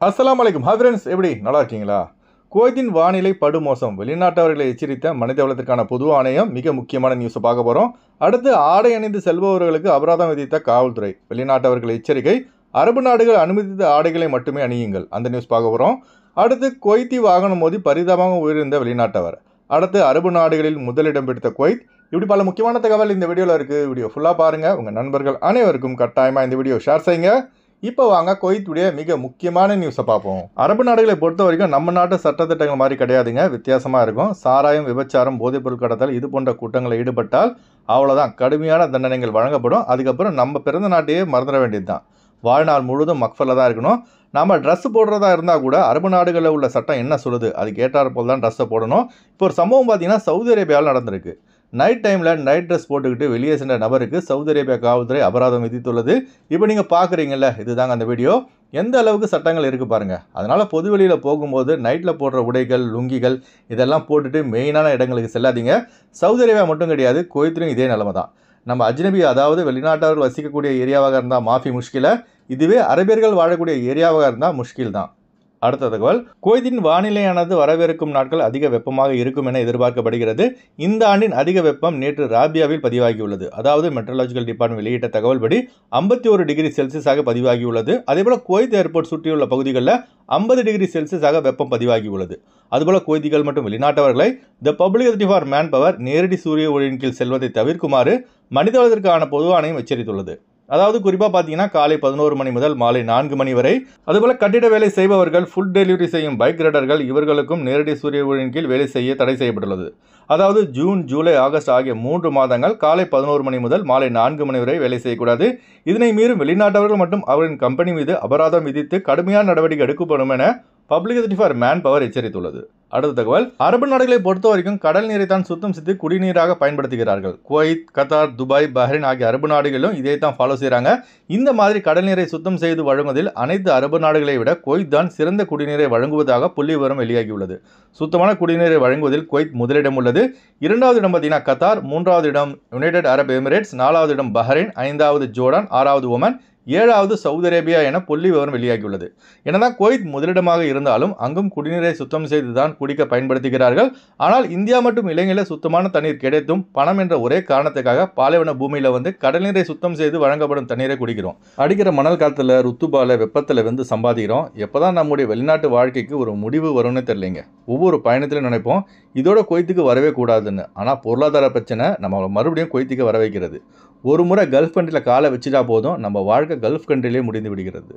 அஸ்ஸலாமு அலைக்கும். Hi friends, எப்படி நல்லா இருக்கீங்களா? குவைத்தின் வானிலை படுமோசம், வெளிநாட்டவர்களை எச்சரித்த மனிதவளத்திற்கான பொது ஆணையம். மிக முக்கியமான நியூஸை பார்க்க போகிறோம். அடுத்து, ஆடை அணிந்து செல்பவர்களுக்கு அபராதம் விதித்த காவல்துறை. வெளிநாட்டவர்கள் எச்சரிக்கை, அரபு நாடுகள் அனுமதித்த ஆடைகளை மட்டுமே அணியுங்கள். அந்த நியூஸ் பார்க்க போகிறோம். அடுத்து, குவைத்தி வாகனம் மோதி பரிதாபமாக உயிரிழந்த வெளிநாட்டவர். அடுத்து, அரபு நாடுகளில் முதலிடம் பிடித்த குவைத். இப்படி பல முக்கியமான தகவல் இந்த வீடியோவில் இருக்குது. வீடியோ ஃபுல்லாக பாருங்கள். உங்கள் நண்பர்கள் அனைவருக்கும் கட்டாயமாக இந்த வீடியோ ஷேர் செய்யுங்க. இப்போ வாங்க குவைத்துடைய மிக முக்கியமான நியூஸை பார்ப்போம். அரபு நாடுகளை பொறுத்த வரைக்கும் நம்ம நாட்டு சட்டத்திட்டங்கள் மாதிரி கிடையாதுங்க, வித்தியாசமாக இருக்கும். சாராயம், விபச்சாரம், போதைப்பொருள் கடத்தல் இது போன்ற குற்றங்களில் ஈடுபட்டால் அவ்வளோதான், கடுமையான தண்டனைகள் வழங்கப்படும். அதுக்கப்புறம் நம்ம பிறந்த நாட்டையே மறந்துட வேண்டியது தான். வாழ்நாள் முழுவதும் மக்ஃபலில் தான் இருக்கணும். நம்ம ட்ரெஸ் போடுறதா இருந்தால் கூட அரபு நாடுகளில் உள்ள சட்டம் என்ன சொல்லுது அதுக்கு ஏற்றாற் போல் தான் ட்ரெஸ்ஸை போடணும். இப்போ ஒரு சம்பவம் பார்த்தீங்கன்னா சவுதி அரேபியாவில் நடந்திருக்கு. நைட் டைமில் நைட் ட்ரெஸ் போட்டுக்கிட்டு வெளியே சென்ற நபருக்கு சவுதி அரேபியா காவல்துறை அபராதம் விதித்துள்ளது. இப்போ நீங்கள் பார்க்குறீங்கல்ல, இதுதாங்க அந்த வீடியோ. எந்த அளவுக்கு சட்டங்கள் இருக்குது பாருங்கள். அதனால் பொது வெளியில் போகும்போது நைட்டில் போடுற உடைகள், லுங்கிகள் இதெல்லாம் போட்டுட்டு மெயினான இடங்களுக்கு செல்லாதீங்க. சவுதி அரேபியா மட்டும் கிடையாது, குவைத்திலும் இதே நிலைமை தான். நம்ம அஜ்னபி, அதாவது வெளிநாட்டவர்கள் வசிக்கக்கூடிய ஏரியாவாக இருந்தால் மாஃபி முஷ்கில, இதுவே அரபியர்கள் வாழக்கூடிய ஏரியாவாக இருந்தால் முஷ்கில் தான். அடுத்த தகவல், குவைத்தின் வானிலையானது வரவிருக்கும் நாட்கள் அதிக வெப்பமாக இருக்கும் என எதிர்பார்க்கப்படுகிறது. இந்த ஆண்டின் அதிக வெப்பம் நேற்று ராபியாவில் பதிவாகியுள்ளது. அதாவது மெட்ரலாஜிக்கல் டிபார்ட்மெண்ட் வெளியிட்ட தகவல் படி 51 டிகிரி செல்சியஸாக பதிவாகியுள்ளது. அதேபோல் குவைத் ஏர்போர்ட் சுற்றியுள்ள பகுதிகளில் 50 டிகிரி செல்சியஸாக வெப்பம் பதிவாகியுள்ளது. அதுபோல் குவைத்திகள் மற்றும் வெளிநாட்டவர்களை the public authority for manpower நேரடி சூரிய ஒளியின் கீழ் செல்வதை தவிர்க்குமாறு மனிதவளத்திற்கான பொது ஆணையம் எச்சரித்துள்ளது. அதாவது குறிப்பாக பார்த்தீங்கன்னா காலை 11 மணி முதல் மாலை 4 மணி வரை. அதுபோல் கட்டிட வேலை செய்பவர்கள், ஃபுட் டெலிவரி செய்யும் பைக் ரைடர்கள் இவர்களுக்கும் நேரடி சூரிய ஒளியின் கீழ் வேலை செய்ய தடை செய்யப்பட்டுள்ளது. அதாவது ஜூன், ஜூலை, ஆகஸ்ட் ஆகிய 3 மாதங்கள் காலை 11 மணி முதல் மாலை 4 மணி வரை வேலை செய்யக்கூடாது. இதனை மீறும் வெளிநாட்டவர்கள் மற்றும் அவரின் கம்பெனி மீது அபராதம் விதித்து கடுமையான நடவடிக்கை எடுக்கப்படும் என public authority for man power எச்சரித்துள்ளது. அடுத்த தகவல், அரபு நாடுகளை பொறுத்த வரைக்கும் கடல் நீரை தான் சுத்தம் செய்து குடிநீராக பயன்படுத்துகிறார்கள். குவைத், கத்தார், துபாய், பஹ்ரைன் ஆகிய அரபு நாடுகளிலும் இதை தான் ஃபாலோ செய்கிறாங்க. இந்த மாதிரி கடல் நீரை சுத்தம் செய்து வழங்குவதில் அனைத்து அரபு நாடுகளை விட குவைத் தான் சிறந்த குடிநீரை வழங்குவதாக புள்ளி விவரம் வெளியாகியுள்ளது. சுத்தமான குடிநீரை வழங்குவதில் குவைத் முதலிடம் உள்ளது. 2வது இடம் பார்த்தீங்கன்னா கத்தார், 3வது இடம் யுனைடெட் அரப் எமிரேட்ஸ், 4வது இடம் பஹ்ரைன், 5வது ஜோர்டான், 6வது ஒமன், 7வது சவுதி அரேபியா என புள்ளி விவரம் வெளியாகியுள்ளது. என்னதான் குவைத் முதலிடமாக இருந்தாலும் அங்கும் குடிநீரை சுத்தம் செய்துதான் குடிக்க பயன்படுத்துகிறார்கள். ஆனால் இந்தியா மற்றும் இலங்கையில் சுத்தமான தண்ணீர் கிடைத்தும் பணம் என்ற ஒரே காரணத்துக்காக பாலைவன பூமியில் வந்து கடல் நீரை சுத்தம் செய்து வழங்கப்படும் தண்ணீரை குடிக்கிறோம். அடிக்கிற மணல் காலத்தில், ருத்துபால, வெப்பத்தில் வந்து சம்பாதிக்கிறோம். எப்போதான் நம்முடைய வெளிநாட்டு வாழ்க்கைக்கு ஒரு முடிவு வரும்னு தெரியலைங்க. ஒவ்வொரு பயணத்திலும் நினைப்போம் இதோட குவைத்துக்கு வரவே கூடாதுன்னு. ஆனால் பொருளாதார பிரச்சனை நம்ம மறுபடியும் குவைத்துக்கு வர வைக்கிறது. ஒரு முறை கல்ஃப் கண்ட்ரியில் காலை வச்சுட்டா போதும், நம்ம வாழ்க்கை கல்ஃப் கண்ட்ரிலே முடிந்து விடுகிறது.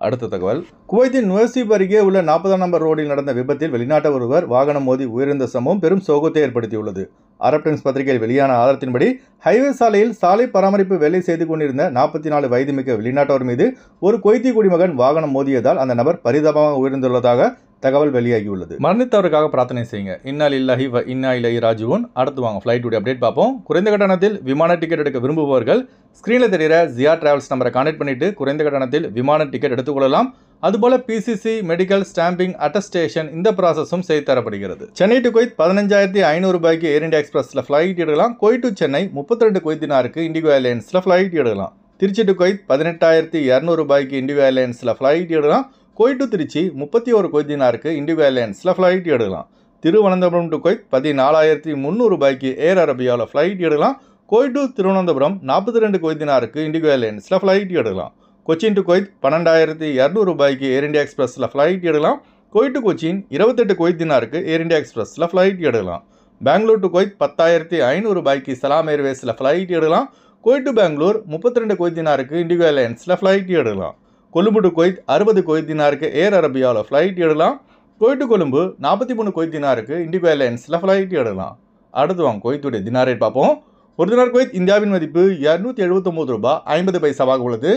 அடுத்த தகவல், குவைத்தின் நுவர்சீப் அருகே உள்ள 40ஆம் நம்பர் ரோடில் நடந்த விபத்தில் வெளிநாட்டவர் ஒருவர் வாகனம் மோதி உயிரிழந்த சம்பவம் பெரும் சோகத்தை ஏற்படுத்தியுள்ளது. அரப் டைம்ஸ் பத்திரிகையில் வெளியான ஆதாரத்தின்படி ஹைவே சாலையில் சாலை பராமரிப்பு வேலை செய்து கொண்டிருந்த 44 வயது மிக்க வெளிநாட்டவர் மீது ஒரு குவைத்தி குடிமகன் வாகனம் மோதியதால் அந்த நபர் பரிதாபமாக உயிரிழந்துள்ளதாக தகவல் வெளியாகியுள்ளது. மரணித்தவருக்காக பிரார்த்தனை செய்யுங்க. இன்னா லில்லாஹி வ இன்னா இலைஹி ராஜிஊன். அடுத்து வாங்க ஃப்ளைட்டுடைய அப்டேட் பார்ப்போம். குறைந்த கட்டணத்தில் விமான டிக்கெட் எடுக்க விரும்புபவர்கள் ஸ்க்ரீனில் தெரிகிற ஜியா டிராவல்ஸ் நம்பரை கான்டெக்ட் பண்ணிட்டு குறைந்த கட்டணத்தில் விமான டிக்கெட் எடுத்துக்கொள்ளலாம். அதுபோல பிசிசி, மெடிக்கல், ஸ்டாம்பிங், அட்டஸ்டேஷன் இந்த ப்ராசஸும் செய்து தரப்படுகிறது. சென்னை டு குவைத் 15,500 ரூபாய்க்கு ஏர் இந்தியா எக்ஸ்பிரஸில் ஃப்ளைட் எடுக்கலாம். குவைத் டு சென்னை 32 குவைத் தினாருக்கு இண்டிகோ ஏர்லைன்ஸில் ஃப்ளைட் எடுக்கலாம். திருச்சி டு குவைத் 18,200 ரூபாய்க்கு இண்டிகோ ஏர்லைன்ஸில் ஃப்ளைட் எடுக்கலாம். குவைத் டு திருச்சி 31 குவைத் தினாருக்கு இண்டிகோ ஏர்லைன்ஸில் ஃப்ளைட் எடுக்கலாம். திருவனந்தபுரம் டு குவைத் 14,300 ரூபாய்க்கு ஏர் அரபியாவில் ஃப்ளைட் எடுக்கலாம். குவைத் டு திருவனந்தபுரம் 42 குவைத் தினாருக்கு இண்டிகோ ஏர்லைன்ஸில் ஃப்ளைட் எடுக்கலாம். கொச்சின் டு குவைத் 12,200 ரூபாய்க்கு ஏர் இந்தியா எக்ஸ்பிரஸில் ஃப்ளைட் எடுக்கலாம். குவைத் டு கொச்சின் 28 குவைத் தினாருக்கு ஏர் இந்தியா எக்ஸ்பிரஸில் ஃப்ளைட் எடுக்கலாம். பெங்களூர் டு குவைத் 10,500 ரூபாய்க்கு சலாம் ஏர்வேஸில் ஃப்ளைட் எடுக்கலாம். குவைத் டு பெங்களூர் 32 குவைத் தினாருக்கு இண்டிகோ ஏர்லைன்ஸில் ஃப்ளைட் எடுக்கலாம். கொழும்பு டு குவைத் 60 குவைத் தினாருக்கு ஏர் அரபியாவில் ஃப்ளைட் எடுக்கலாம். குவைத் டு கொழும்பு 43 குவைத் தினாருக்கு இண்டிகோ ஏர்லைன்ஸில் ஃப்ளைட் எடுக்கலாம். அடுத்து வாங்க குவைத்துடைய தினார் ரேட் பார்ப்போம். ஒரு தினார் குவைத் இந்தியாவின் மதிப்பு 279 ரூபாய் 50 பைசாவாக உள்ளது.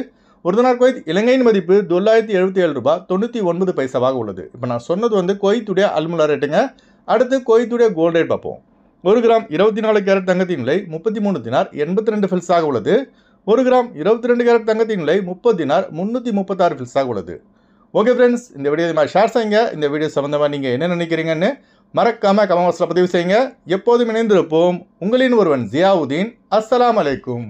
ஒரு தினார் குவைத் இலங்கையின் மதிப்பு 977 ரூபாய் 99 பைசாவாக உள்ளது. இப்போ நான் சொன்னது வந்து குவைத்துடைய அல்முலா ரேட்டுங்க. அடுத்து குவைத்துடைய கோல்டு ரேட் பார்ப்போம். 1 கிராம் 24 கேரட் தங்கத்தின் விலை 33 தினார் 82 ஃபில்ஸாக உள்ளது. 1 கிராம் 22 கேரட் தங்கத்தின் விலை 30 தினார் 336 ஃபில்ஸாக உள்ளது. ஓகே ஃப்ரெண்ட்ஸ், இந்த வீடியோ மாதிரி ஷேர் செய்யுங்க. இந்த வீடியோ சம்மந்தமாக நீங்கள் என்ன நினைக்கிறீங்கன்னு மறக்காமல் கமெண்ட் பாக்ஸில் பதிவு செய்யுங்க. எப்போதும் இணைந்திருப்போம். உங்களின் ஒருவன் ஜியாவுதீன். அஸ்ஸலாமு அலைக்கும்.